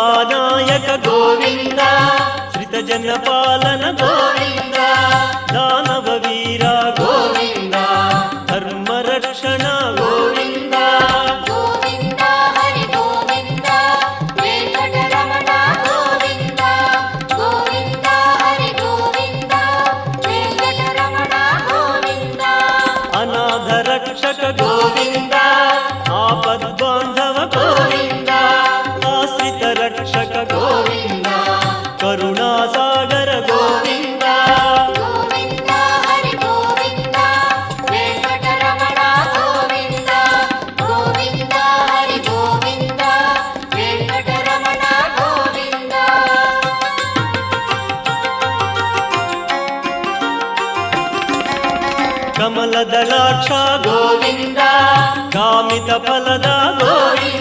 కథానాయక గోవింద శ్రితజన పాలన గోవింద దానవ వీర గోవింద ధర్మరక్షణ గోవింద గోవింద హరి గోవింద వెంకటరమణ గోవింద గోవింద హరి గోవింద వెంకటరమణ గోవింద అనాథ రక్షక గోవింద ఆపద్బాంధవ గోవింద ఆశ్రిత రక్షక గోవింద కరుణాసాగర గోవింద గోవింద హరి గోవింద వెంకటరమణ గోవింద గోవింద హరి గోవింద వెంకటరమణ గోవింద కమలదళాక్ష గోవింద కామిత ఫలద గోవింద